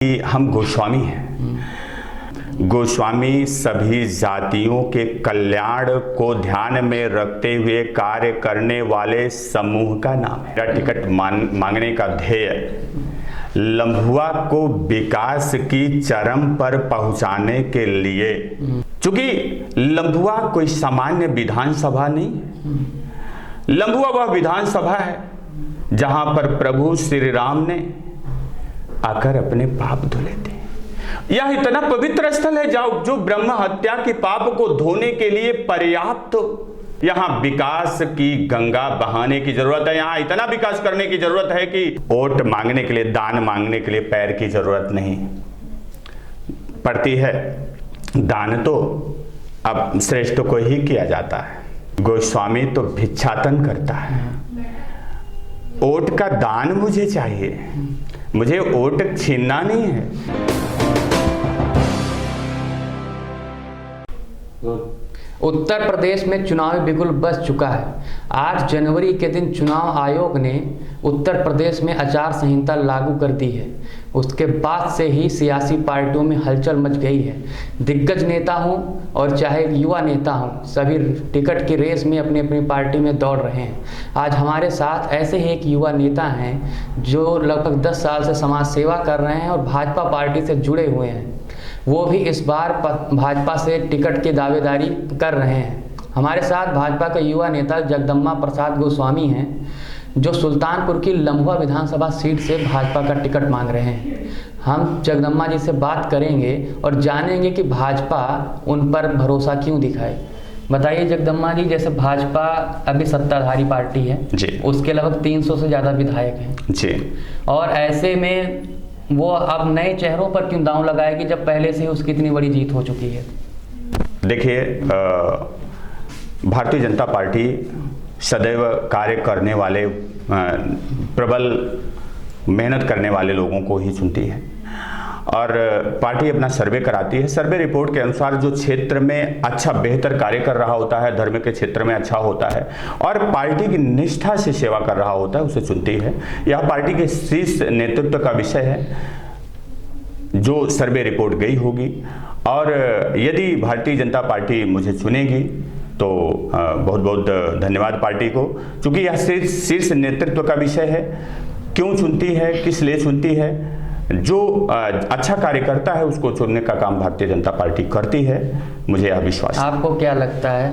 कि हम गोस्वामी हैं। गोस्वामी सभी जातियों के कल्याण को ध्यान में रखते हुए कार्य करने वाले समूह का नाम है। मेरा टिकट मांगने का ध्येय लम्भुआ को विकास की चरम पर पहुंचाने के लिए, चूंकि लम्भुआ कोई सामान्य विधानसभा नहीं, लम्भुआ वह विधानसभा है जहां पर प्रभु श्री राम ने आकर अपने पाप धुले थे। यह इतना पवित्र स्थल है जो ब्रह्म हत्या के पाप को धोने के लिए पर्याप्त। यहाँ विकास की गंगा बहाने की जरूरत है। यहाँ इतना विकास करने की जरूरत है कि वोट मांगने के लिए, दान मांगने के लिए पैर की जरूरत नहीं पड़ती है। दान तो अब श्रेष्ठ को ही किया जाता है। गोस्वामी तो भिक्षाटन करता है। वोट का दान मुझे चाहिए, मुझे वोट छीनना नहीं है। उत्तर प्रदेश में चुनावी बिगुल बज चुका है। 8 जनवरी के दिन चुनाव आयोग ने उत्तर प्रदेश में आचार संहिता लागू कर दी है। उसके बाद से ही सियासी पार्टियों में हलचल मच गई है। दिग्गज नेता हों और चाहे युवा नेता हों, सभी टिकट की रेस में अपनी अपनी पार्टी में दौड़ रहे हैं। आज हमारे साथ ऐसे ही एक युवा नेता हैं जो लगभग 10 साल से समाज सेवा कर रहे हैं और भाजपा पार्टी से जुड़े हुए हैं। वो भी इस बार भाजपा से टिकट की दावेदारी कर रहे हैं। हमारे साथ भाजपा के युवा नेता जगदम्बा प्रसाद गोस्वामी हैं, जो सुल्तानपुर की लम्भुआ विधानसभा सीट से भाजपा का टिकट मांग रहे हैं। हम जगदम्बा जी से बात करेंगे और जानेंगे कि भाजपा उन पर भरोसा क्यों दिखाए। बताइए जगदम्बा जी, जैसे भाजपा अभी सत्ताधारी पार्टी है जी, उसके लगभग 300 से ज़्यादा विधायक हैं जी, और ऐसे में वो अब नए चेहरों पर क्यों दांव लगाएगी जब पहले से उसकी इतनी बड़ी जीत हो चुकी है? देखिए, भारतीय जनता पार्टी सदैव कार्य करने वाले, प्रबल मेहनत करने वाले लोगों को ही चुनती है और पार्टी अपना सर्वे कराती है। सर्वे रिपोर्ट के अनुसार जो क्षेत्र में अच्छा बेहतर कार्य कर रहा होता है, धर्म के क्षेत्र में अच्छा होता है और पार्टी की निष्ठा से सेवा कर रहा होता है, उसे चुनती है। यह पार्टी के शीर्ष नेतृत्व का विषय है जो सर्वे रिपोर्ट गई होगी। और यदि भारतीय जनता पार्टी मुझे चुनेगी तो बहुत बहुत धन्यवाद पार्टी को, क्योंकि यह शीर्ष नेतृत्व का विषय है। क्यों चुनती है, किस लिए चुनती है? जो अच्छा कार्य करता है उसको चुनने का काम भारतीय जनता पार्टी करती है, मुझे यह विश्वास है। आपको क्या लगता है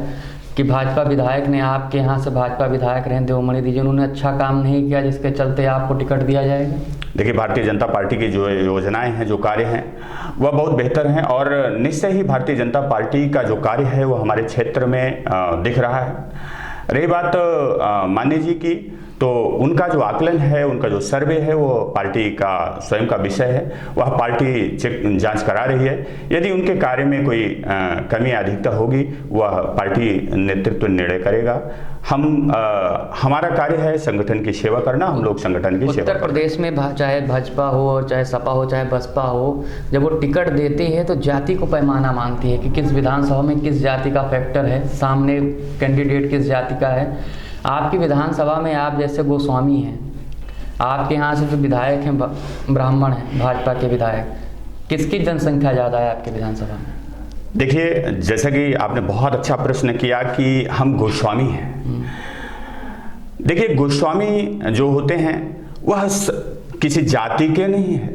कि भाजपा विधायक ने, आपके यहाँ से भाजपा विधायक रहे देवमणि दीजिए, उन्होंने अच्छा काम नहीं किया जिसके चलते आपको टिकट दिया जाएगा? देखिए, भारतीय जनता पार्टी की जो योजनाएं हैं, जो कार्य हैं, वह बहुत बेहतर हैं और निश्चय ही भारतीय जनता पार्टी का जो कार्य है वो हमारे क्षेत्र में दिख रहा है। रही बात मान्य जी की, तो उनका जो आकलन है, उनका जो सर्वे है, वो पार्टी का स्वयं का विषय है। वह पार्टी जांच करा रही है। यदि उनके कार्य में कोई कमी अधिकता होगी, वह पार्टी नेतृत्व निर्णय करेगा। हमारा कार्य है संगठन की सेवा करना। हम लोग संगठन की सेवा। उत्तर प्रदेश में चाहे भाजपा हो, चाहे सपा हो, चाहे बसपा हो, जब वो टिकट देती है तो जाति को पैमाना मानती है कि किस विधानसभा में किस जाति का फैक्टर है, सामने कैंडिडेट किस जाति का है। आपकी विधानसभा में आप जैसे गोस्वामी हैं, आपके यहाँ से जो विधायक हैं ब्राह्मण हैं, भाजपा के विधायक, किसकी जनसंख्या ज़्यादा है आपके विधानसभा में? देखिए, जैसा कि आपने बहुत अच्छा प्रश्न किया कि हम गोस्वामी हैं। देखिए, गोस्वामी जो होते हैं वह किसी जाति के नहीं है।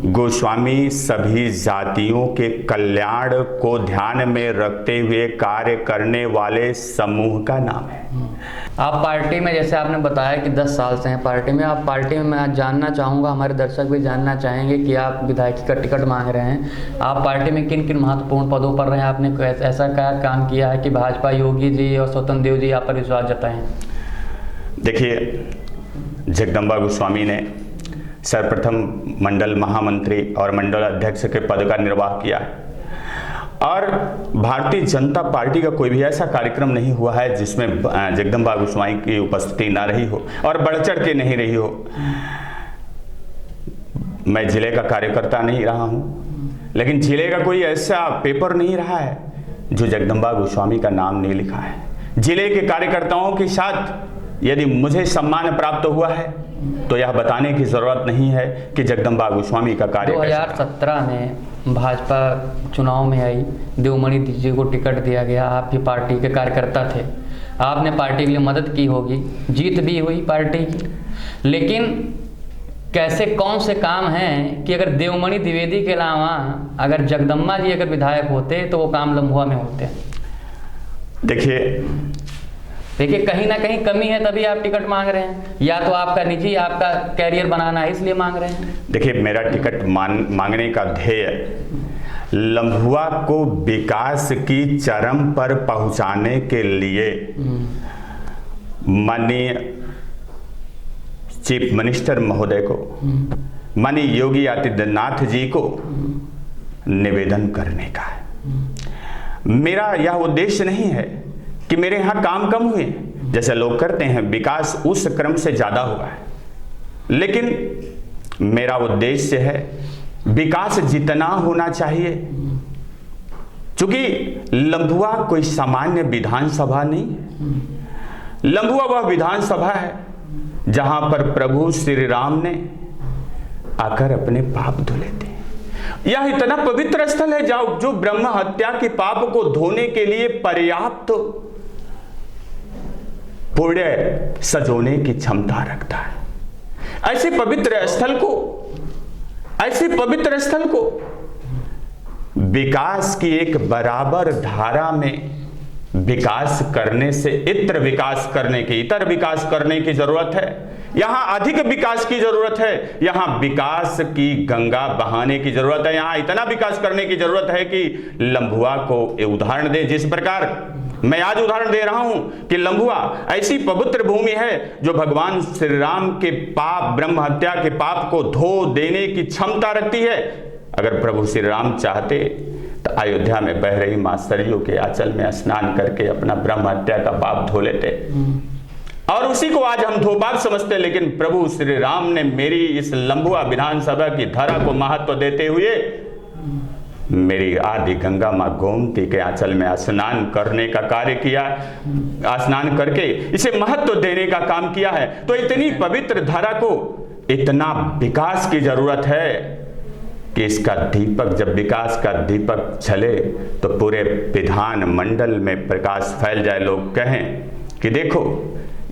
गोस्वामी सभी जातियों के कल्याण को ध्यान में रखते हुए कार्य करने वाले समूह का नाम है। आप पार्टी में, जैसे आपने बताया कि 10 साल से हैं पार्टी में, आप पार्टी में, मैं आज जानना चाहूँगा, हमारे दर्शक भी जानना चाहेंगे कि आप विधायकी का टिकट मांग रहे हैं। आप पार्टी में किन किन महत्वपूर्ण पदों पर रहे हैं? आपने ऐसा क्या काम किया है कि भाजपा योगी जी और स्वतंत्र देव जी आप पर विश्वास जताएं? देखिए, जगदम्बा गोस्वामी ने सर्वप्रथम मंडल महामंत्री और मंडल अध्यक्ष के पद का निर्वाह किया है और भारतीय जनता पार्टी का कोई भी ऐसा कार्यक्रम नहीं हुआ है जिसमें जगदम्बा गोस्वामी की उपस्थिति ना रही हो और बढ़ चढ़ के नहीं रही हो। मैं जिले का कार्यकर्ता नहीं रहा हूं, लेकिन जिले का कोई ऐसा पेपर नहीं रहा है जो जगदम्बा गोस्वामी का नाम नहीं लिखा है। जिले के कार्यकर्ताओं के साथ यदि मुझे सम्मान प्राप्त हुआ है तो यह बताने की जरूरत नहीं है कि जगदम्बा गोस्वामी का कार्य 2017 में भाजपा चुनाव में आई, देवमणि जी को टिकट दिया गया, आप भी पार्टी के कार्यकर्ता थे, आपने पार्टी के लिए मदद की होगी, जीत भी हुई पार्टी की, लेकिन कैसे कौन से काम हैं कि अगर देवमणि द्विवेदी के अलावा अगर जगदम्बा जी अगर विधायक होते तो वो काम लम्भुआ में होते? देखिए कहीं ना कहीं कमी है, तभी आप टिकट मांग रहे हैं, या तो आपका निजी आपका कैरियर बनाना है इसलिए मांग रहे हैं। देखिए, मेरा टिकट मांगने का ध्येय लम्भुआ को विकास की चरम पर पहुंचाने के लिए माननीय चीफ मिनिस्टर महोदय को, माननीय योगी आदित्यनाथ जी को निवेदन करने का है। मेरा यह उद्देश्य नहीं है कि मेरे यहाँ काम कम हुए, जैसे लोग करते हैं, विकास उस क्रम से ज्यादा हुआ है, लेकिन मेरा उद्देश्य है विकास जितना होना चाहिए। चूंकि लम्भुआ कोई सामान्य विधानसभा नहीं है, लम्भुआ वह विधानसभा है जहां पर प्रभु श्री राम ने आकर अपने पाप धुले थे। यह इतना पवित्र स्थल है जो ब्रह्म हत्या के पाप को धोने के लिए पर्याप्त पुण्य सजोने की क्षमता रखता है। ऐसे पवित्र स्थल को विकास की एक बराबर धारा में विकास करने से इतर विकास करने की जरूरत है। यहां अधिक विकास की जरूरत है, यहां विकास की गंगा बहाने की जरूरत है, यहां इतना विकास करने की जरूरत है कि लम्भुआ को उदाहरण दे। जिस प्रकार मैं आज उदाहरण दे रहा हूं कि लम्भुआ ऐसी पवित्र भूमि है जो भगवान श्री राम के पाप, ब्रह्म हत्या के पाप को धो देने की क्षमता रखती है। अगर प्रभु श्री राम चाहते तो अयोध्या में बह रही मां सरयू के आंचल में स्नान करके अपना ब्रह्म हत्या का पाप धो लेते, और उसी को आज हम धोपाप समझते। लेकिन प्रभु श्री राम ने मेरी इस लम्भुआ विधानसभा की धरा को महत्व देते हुए मेरी आदि गंगा मां गोमती के आंचल में स्नान करने का कार्य किया, स्नान करके इसे महत्व देने का काम किया है। तो इतनी पवित्र धारा को इतना विकास की जरूरत है कि इसका दीपक, जब विकास का दीपक जले तो पूरे विधान मंडल में प्रकाश फैल जाए, लोग कहें कि देखो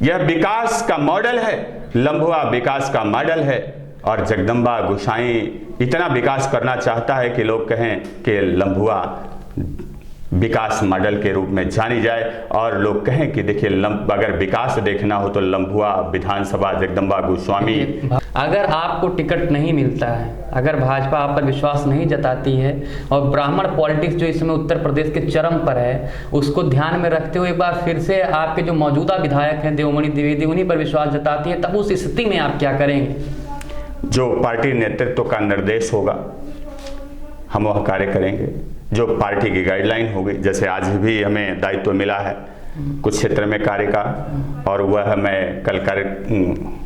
यह विकास का मॉडल है, लम्भुआ विकास का मॉडल है। और जगदम्बा गोसाई इतना विकास करना चाहता है कि लोग कहें कि लम्भुआ विकास मॉडल के रूप में जानी जाए, और लोग कहें कि देखिए अगर विकास देखना हो तो लम्भुआ विधानसभा जगदम्बा गोस्वामी। अगर आपको टिकट नहीं मिलता है, अगर भाजपा आप पर विश्वास नहीं जताती है, और ब्राह्मण पॉलिटिक्स जो इस समय उत्तर प्रदेश के चरम पर है, उसको ध्यान में रखते हुए एक बार फिर से आपके जो मौजूदा विधायक हैं देवमणि द्विवेदी, उन्हीं पर विश्वास जताती है, तब उस स्थिति में आप क्या करेंगे? जो पार्टी नेतृत्व का निर्देश होगा हम वह कार्य करेंगे, जो पार्टी की गाइडलाइन होगी। जैसे आज भी हमें दायित्व मिला है कुछ क्षेत्र में कार्य का, और वह मैं कल कार्य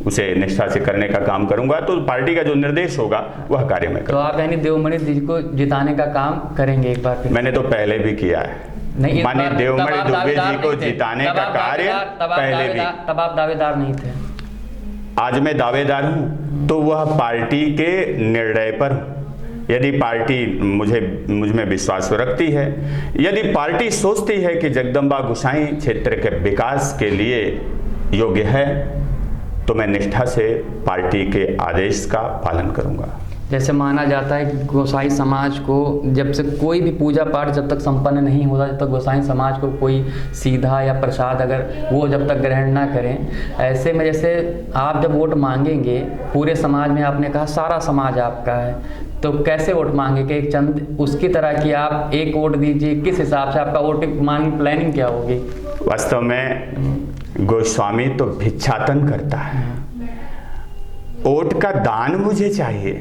उसे निष्ठा से करने का काम करूंगा। तो पार्टी का जो निर्देश होगा वह कार्य में करूंगा। तो आप यानी देवमणि जी को जिताने का काम करेंगे एक बार फिर? मैंने तो पहले भी किया है, माननीय देवमणि दुबे जी को जिताने का कार्य पहले भी। तब आप दावेदार नहीं थे, आज मैं दावेदार हूं। तो वह पार्टी के निर्णय पर, यदि पार्टी मुझ में विश्वास रखती है, यदि पार्टी सोचती है कि जगदम्बा गोसाई क्षेत्र के विकास के लिए योग्य है, तो मैं निष्ठा से पार्टी के आदेश का पालन करूंगा। जैसे माना जाता है कि गोसाई समाज को जब से कोई भी पूजा पाठ जब तक संपन्न नहीं होता, जब तक गोसाई समाज को कोई सीधा या प्रसाद अगर वो जब तक ग्रहण ना करें, ऐसे में जैसे आप जब वोट मांगेंगे पूरे समाज में, आपने कहा सारा समाज आपका है, तो कैसे वोट मांगेंगे? एक चंद उसकी तरह कि आप एक वोट दीजिए, किस हिसाब से आपका वोटिंग मांग प्लानिंग क्या होगी? वास्तव में गोस्वामी तो भिक्षाटन करता है, वोट का दान मुझे चाहिए,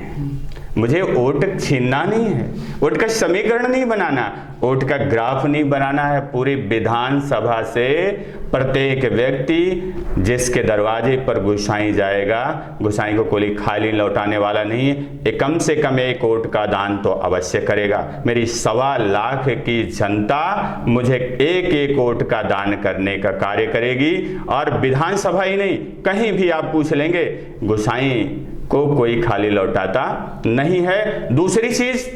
मुझे वोट छीनना नहीं है, वोट का समीकरण नहीं बनाना, वोट का ग्राफ नहीं बनाना है। पूरी विधानसभा से प्रत्येक व्यक्ति जिसके दरवाजे पर गोसाई जाएगा, गोसाई को कोई खाली लौटाने वाला नहीं है, ये कम से कम एक वोट का दान तो अवश्य करेगा। मेरी 1.25 लाख की जनता मुझे एक एक वोट का दान करने का कार्य करेगी। और विधानसभा ही नहीं, कहीं भी आप पूछ लेंगे, गोसाई को कोई खाली लौटाता नहीं है। दूसरी चीज,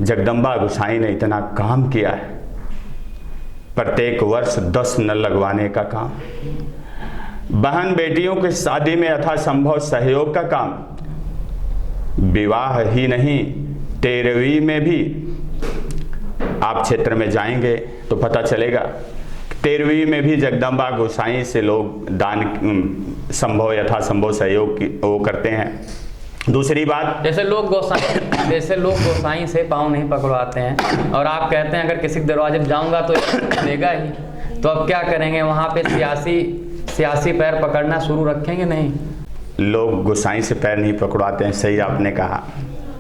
जगदम्बा गोसाई ने इतना काम किया है, प्रत्येक वर्ष 10 नल लगवाने का काम, बहन बेटियों के शादी में यथासंभव सहयोग का काम, विवाह ही नहीं 13वीं में भी आप क्षेत्र में जाएंगे तो पता चलेगा, 13वीं में भी जगदम्बा गोसाई से लोग दान संभव यथासंभव सहयोग वो करते हैं। दूसरी बात, जैसे लोग गोसाई से पाँव नहीं पकड़वाते हैं, और आप कहते हैं अगर किसी के दरवाजे पर जाऊंगा तो देगा ही, तो अब क्या करेंगे? वहाँ पे सियासी पैर पकड़ना शुरू रखेंगे? नहीं, लोग गोसाई से पैर नहीं पकड़वाते हैं। सही आपने कहा,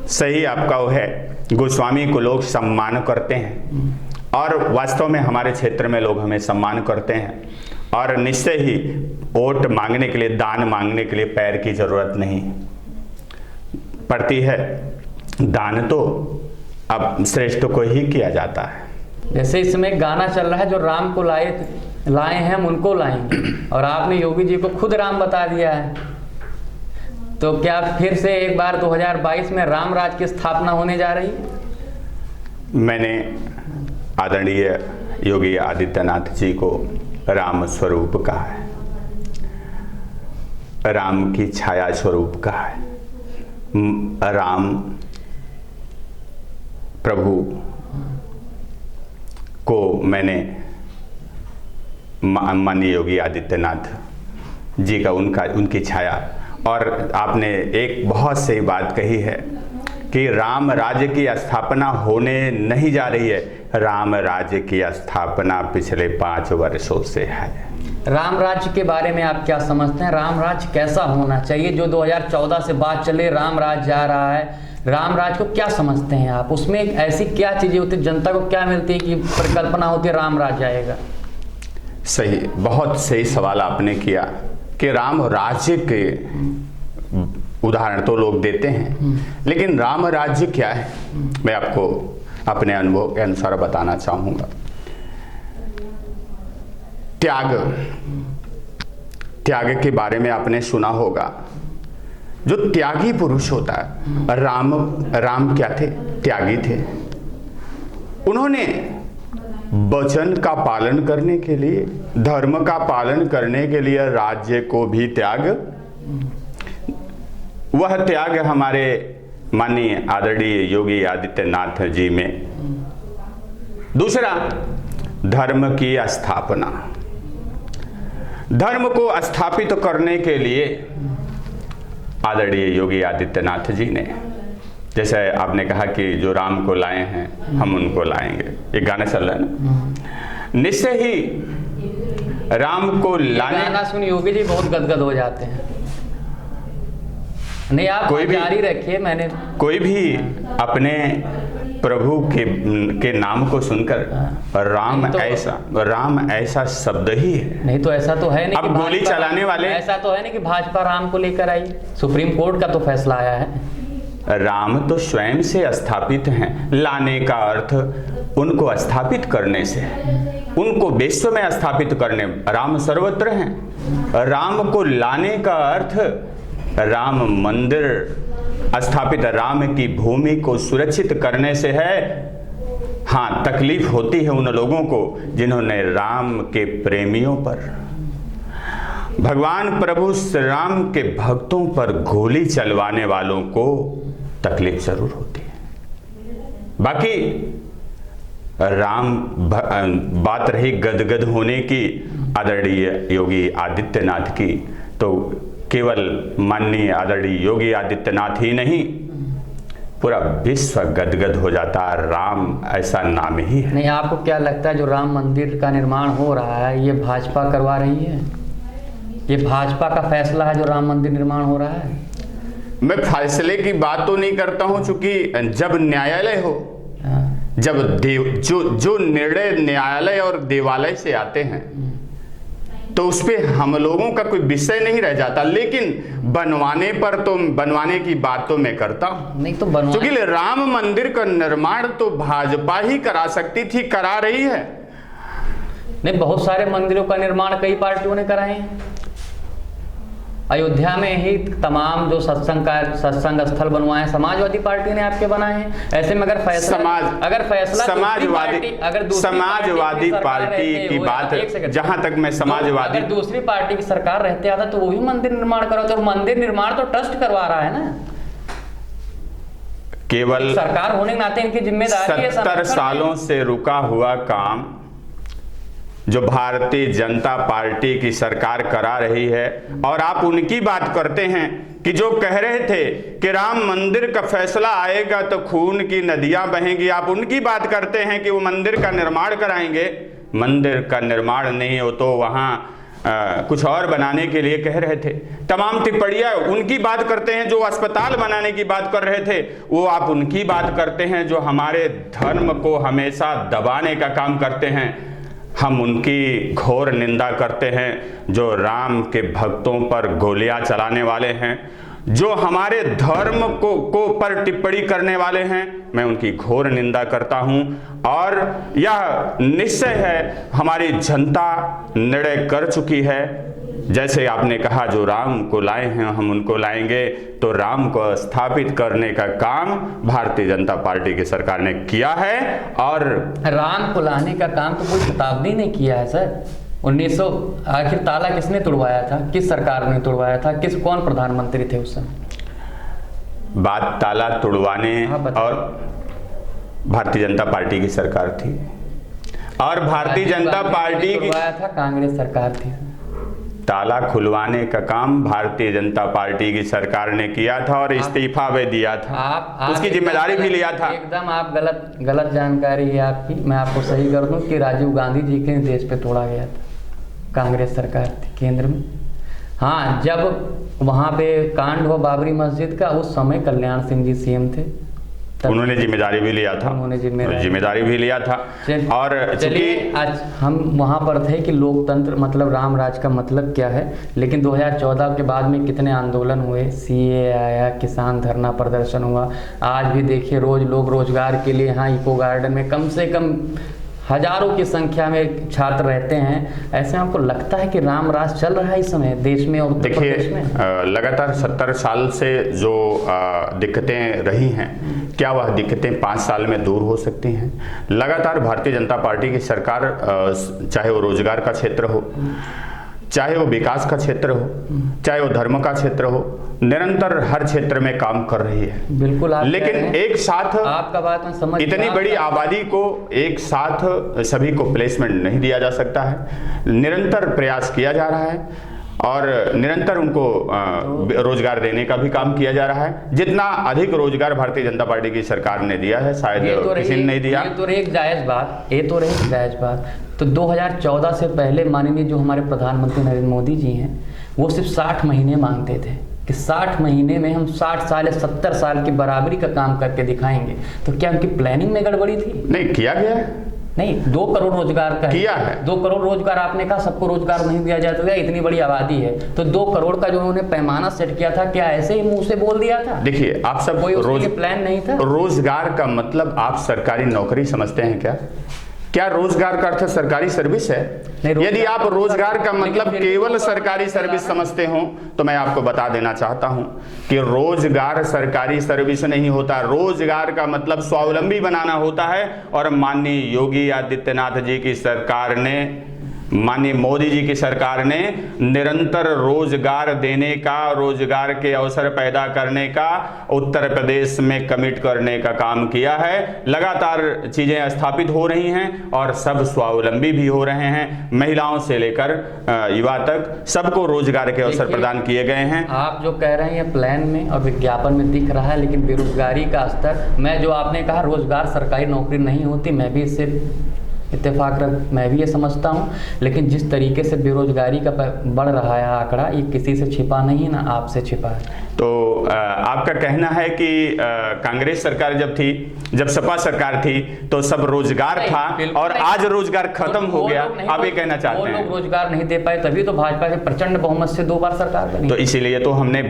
सही आपका वो है। गोस्वामी को लोग सम्मान करते हैं, और वास्तव में हमारे क्षेत्र में लोग हमें सम्मान करते हैं, और निश्चय ही वोट मांगने के लिए, दान मांगने के लिए पैर की जरूरत नहीं पड़ती है। दान तो अब श्रेष्ठ को ही किया जाता है। जैसे इस समय गाना चल रहा है, जो राम को लाए हैं हम उनको लाएंगे, और आपने योगी जी को खुद राम बता दिया है, तो क्या फिर से एक बार 2022 में राम राज की स्थापना होने जा रही है? मैंने आदरणीय योगी आदित्यनाथ जी को राम स्वरूप कहा है, राम की छाया स्वरूप कहा है। राम प्रभु को मैंने माननीय योगी आदित्यनाथ जी का उनकी छाया, और आपने एक बहुत सही बात कही है कि राम राज्य की स्थापना होने नहीं जा रही है, राम राज्य की स्थापना पिछले 5 वर्षों से है। राम राज्य के बारे में आप क्या समझते हैं? राम राज्य कैसा होना चाहिए? जो 2014 से बात चले राम राज्य जा रहा है, राम राज्य को क्या समझते हैं आप? उसमें ऐसी क्या चीजें होती है, जनता को क्या मिलती है कि परिकल्पना होती है राम राज्य आएगा? सही, बहुत सही सवाल आपने किया कि राम राज्य के उदाहरण तो लोग देते हैं, लेकिन राम राज्य क्या है, मैं आपको अपने अनुभव के अनुसार बताना चाहूंगा। त्याग के बारे में आपने सुना होगा। जो त्यागी पुरुष होता है, राम क्या थे? त्यागी थे। उन्होंने वचन का पालन करने के लिए, धर्म का पालन करने के लिए राज्य को भी त्याग, वह त्याग हमारे माननीय आदरणीय योगी आदित्यनाथ जी में। दूसरा, धर्म की स्थापना, धर्म को स्थापित करने के लिए आदरणीय योगी आदित्यनाथ जी ने, जैसे आपने कहा कि जो राम को लाए हैं हम उनको लाएंगे, ये गाना चल रहा है ना, निश्चय ही राम को लाने, गाना सुन योगी जी बहुत गदगद हो जाते हैं। नहीं, आप कोई जारी रखिए। मैंने कोई भी अपने प्रभु के नाम को सुनकर राम ऐसा शब्द ही है। नहीं तो ऐसा तो है नहीं अब गोली चलाने वाले, ऐसा तो है नहीं कि भाजपा राम को लेकर आई, सुप्रीम कोर्ट का तो फैसला आया है। राम तो स्वयं से स्थापित हैं, लाने का अर्थ उनको स्थापित करने से, उनको विश्व में स्थापित करने, राम सर्वत्र हैं। राम को लाने का अर्थ राम मंदिर स्थापित, राम की भूमि को सुरक्षित करने से है। हाँ, तकलीफ होती है उन लोगों को जिन्होंने राम के प्रेमियों पर, भगवान प्रभु श्री राम के भक्तों पर गोली चलवाने वालों को तकलीफ जरूर होती है। बाकी बात रही गदगद होने की आदरणीय योगी आदित्यनाथ की, तो केवल माननीय आदरणीय योगी आदित्यनाथ ही नहीं, पूरा विश्व गदगद हो जाता है। राम ऐसा नाम ही है। नहीं, आपको क्या लगता है जो राम मंदिर का निर्माण हो रहा है ये भाजपा करवा रही है? ये भाजपा का फैसला है जो राम मंदिर निर्माण हो रहा है? मैं फैसले की बात तो नहीं करता हूं, चूंकि जब न्यायालय हो, जब जो निर्णय न्यायालय और देवालय से आते हैं तो उस पे हम लोगों का कोई विषय नहीं रह जाता, लेकिन बनवाने पर तो बनवाने की बात तो मैं करता हूं। नहीं तो क्योंकि राम मंदिर का निर्माण तो भाजपा ही करा सकती थी, करा रही है। नहीं, बहुत सारे मंदिरों का निर्माण कई पार्टियों ने कराए हैं। अयोध्या में ही तमाम जो सत्संग स्थल बनवाए समाजवादी पार्टी ने आपके बनाए हैं। ऐसे में अगर फैसला समाजवादी पार्टी की बात, जहां तक मैं समाजवादी, अगर दूसरी पार्टी की सरकार रहते आता तो वो भी मंदिर निर्माण करो, तो मंदिर निर्माण तो ट्रस्ट करवा रहा है ना। केवल सरकार होने के नाते इनकी जिम्मेदारी है। 70 सालों से रुका हुआ काम जो भारतीय जनता पार्टी की सरकार करा रही है, और आप उनकी बात करते हैं कि जो कह रहे थे कि राम मंदिर का फैसला आएगा तो खून की नदियां बहेंगी, आप उनकी बात करते हैं कि वो मंदिर का निर्माण कराएंगे। मंदिर का निर्माण नहीं हो तो वहां कुछ और बनाने के लिए कह रहे थे। तमाम टिप्पणियां उनकी बात करते हैं जो अस्पताल बनाने की बात कर रहे थे, वो आप उनकी बात करते हैं जो हमारे धर्म को हमेशा दबाने का काम करते हैं। हम उनकी घोर निंदा करते हैं जो राम के भक्तों पर गोलियां चलाने वाले हैं, जो हमारे धर्म को पर टिप्पणी करने वाले हैं। मैं उनकी घोर निंदा करता हूं, और यह निश्चय है हमारी जनता निर्णय कर चुकी है। जैसे आपने कहा जो राम को लाए हैं हम उनको लाएंगे, तो राम को स्थापित करने का काम भारतीय जनता पार्टी की सरकार ने किया है। और राम को लाने का काम तो कोई शताब्दी ने किया है सर। 1900 आखिर ताला किसने तुड़वाया था, किस सरकार ने तुड़वाया था, कौन प्रधानमंत्री थे उस समय? बात ताला तुड़वाने और भारतीय जनता पार्टी की सरकार थी, और भारतीय जनता पार्टी की था, कांग्रेस सरकार थी। ताला खुलवाने का काम भारतीय जनता पार्टी की सरकार ने किया था और इस्तीफा भी दिया था। आप उसकी जिम्मेदारी भी लिया था। एकदम आप गलत जानकारी है आपकी। मैं आपको सही कर दूं कि राजीव गांधी जी के देश पे तोड़ा गया था, कांग्रेस सरकार थी केंद्र में। हाँ, जब वहां पे कांड हुआ बाबरी मस्जिद का, उस समय कल्याण सिंह जी सीएम थे, उन्होंने जिम्मेदारी भी लिया था। उन्होंने जिम्मेदारी भी लिया था। और चलिए, आज हम वहां पर थे कि लोकतंत्र मतलब राम राज का मतलब क्या है, लेकिन 2014 के बाद में कितने आंदोलन हुए, सीए आया, किसान धरना प्रदर्शन हुआ। आज भी देखिए रोज लोग रोजगार के लिए यहाँ इको गार्डन में कम से कम हजारों की संख्या में छात्र रहते हैं। ऐसे आपको लगता है कि राम राज चल रहा है इस समय देश में? और देखिए, लगातार 70 साल से जो दिक्कतें रही हैं, क्या वह दिक्कतें 5 साल में दूर हो सकती हैं? लगातार भारतीय जनता पार्टी की सरकार, चाहे वो रोजगार का क्षेत्र हो, चाहे वो विकास का क्षेत्र हो, चाहे वो धर्म का क्षेत्र हो, निरंतर हर क्षेत्र में काम कर रही है। बिल्कुल। लेकिन एक साथ आपका बात मैं समझ, इतनी बड़ी आबादी को एक साथ सभी को प्लेसमेंट नहीं दिया जा सकता है। निरंतर प्रयास किया जा रहा है और निरंतर उनको रोजगार देने का भी काम किया जा रहा है। जितना अधिक रोजगार भारतीय जनता पार्टी की सरकार ने दिया है, शायद किसी ने नहीं दिया। ये तो रही जायज बात। तो 2014 से पहले माननीय जो हमारे प्रधानमंत्री नरेंद्र मोदी जी हैं, वो सिर्फ 60 महीने मांगते थे कि 60 महीने में हम 60 साल या 70 साल की बराबरी का काम करके दिखाएंगे। तो क्या उनकी प्लानिंग में गड़बड़ी थी? नहीं, किया गया नहीं। 2 करोड़ रोजगार का किया है। 2 करोड़ रोजगार आपने कहा सबको रोजगार नहीं दिया जाता है, इतनी बड़ी आबादी है तो 2 करोड़ का जो उन्होंने पैमाना सेट किया था, क्या ऐसे ही मुंह से बोल दिया था? देखिए, आप सब कोई प्लान नहीं था। रोजगार का मतलब आप सरकारी नौकरी समझते हैं क्या रोजगार का अर्थ सरकारी सर्विस है? यदि आप रोजगार का मतलब केवल सरकारी सर्विस समझते हो तो मैं आपको बता देना चाहता हूं कि रोजगार सरकारी सर्विस नहीं होता। रोजगार का मतलब स्वावलंबी बनाना होता है। और माननीय योगी आदित्यनाथ जी की सरकार ने, माननीय मोदी जी की सरकार ने निरंतर रोजगार देने का, रोजगार के अवसर पैदा करने का, उत्तर प्रदेश में कमिट करने का काम किया है। लगातार चीजें स्थापित हो रही हैं और सब स्वावलंबी भी हो रहे हैं। महिलाओं से लेकर युवा तक सबको रोजगार के अवसर प्रदान किए गए हैं। आप जो कह रहे हैं प्लान में और विज्ञापन में दिख रहा है, लेकिन बेरोजगारी का स्तर, मैं जो आपने कहा रोजगार सरकारी नौकरी नहीं होती, मैं भी इससे इत्तेफाक मैं भी ये समझता हूँ। लेकिन जिस तरीके से बेरोजगारी का बढ़ रहा है आंकड़ा, ये किसी से छिपा नहीं ना आपसे छिपा है। तो आपका कहना है कि कांग्रेस सरकार जब सपा सरकार थी तो सब रोजगार था और आज रोजगार खत्म हो गया, आप ये कहना चाहते हैं? वो लोग रोजगार नहीं दे पाए, तभी तो भाजपा के प्रचंड बहुमत से 2 बार सरकार बनी। तो इसीलिए तो हमने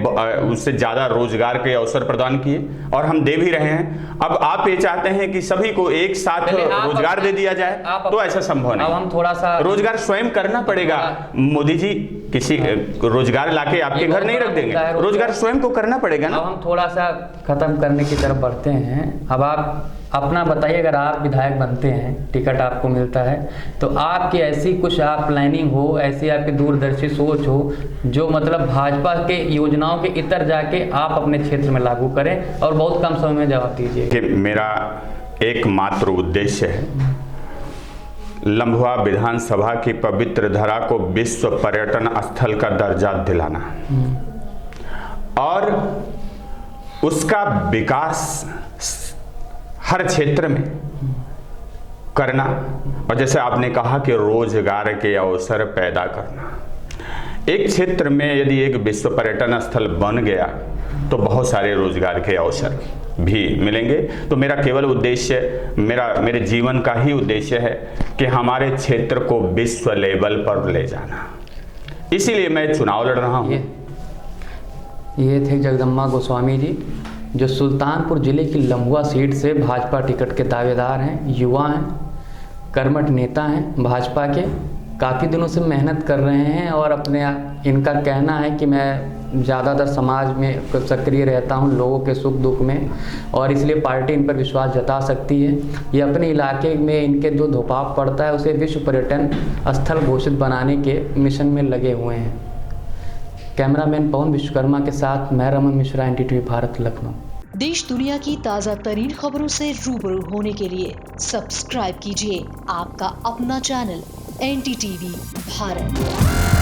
उससे ज्यादा रोजगार के अवसर प्रदान किए और हम दे भी रहे हैं। अब आप ये चाहते हैं कि सभी को एक साथ रोजगार दे दिया जाए, तो ऐसा संभव नहीं। अब हम थोड़ा सा रोजगार स्वयं करना पड़ेगा। मोदी जी किसी रोजगार लाके आपके घर नहीं रख देंगे, रोजगार स्वयं को करना पड़ेगा ना। अब हम थोड़ा सा खत्म करने की तरफ बढ़ते हैं। अब आप अपना बताइए, अगर आप विधायक बनते हैं, टिकट आपको मिलता है, तो आपकी ऐसी कुछ आप प्लानिंग हो, ऐसी आपकी दूरदर्शी सोच हो जो मतलब भाजपा के योजनाओं के इतर जाके आप अपने क्षेत्र में लागू करें, और बहुत कम समय में जवाब दीजिए। कि मेरा एकमात्र उद्देश्य है लम्भुआ विधानसभा की पवित्र धरा को विश्व पर्यटन स्थल का दर्जा दिलाना और उसका विकास हर क्षेत्र में करना, और जैसे आपने कहा कि रोजगार के अवसर पैदा करना। एक क्षेत्र में यदि एक विश्व पर्यटन स्थल बन गया तो बहुत सारे रोजगार के अवसर भी मिलेंगे। तो मेरा केवल उद्देश्य, मेरे जीवन का ही उद्देश्य है कि हमारे क्षेत्र को विश्व लेवल पर ले जाना। इसीलिए मैं चुनाव लड़ रहा हूँ। ये थे जगदम्बा गोस्वामी जी, जो सुल्तानपुर जिले की लम्हुआ सीट से भाजपा टिकट के दावेदार हैं, युवा हैं, कर्मठ नेता हैं भाजपा के, काफ़ी दिनों से मेहनत कर रहे हैं और इनका कहना है कि मैं ज़्यादातर समाज में सक्रिय रहता हूं, लोगों के सुख दुख में, और इसलिए पार्टी इन पर विश्वास जता सकती है। ये अपने इलाके में इनके जो धोपाव पड़ता है उसे विश्व पर्यटन स्थल घोषित बनाने के मिशन में लगे हुए हैं। कैमरामैन पवन विश्वकर्मा के साथ मैं रमन मिश्रा, NDTV भारत, लखनऊ। देश दुनिया की ताज़ा तरीन खबरों से रूबरू होने के लिए सब्सक्राइब कीजिए आपका अपना चैनल NDTV भारत।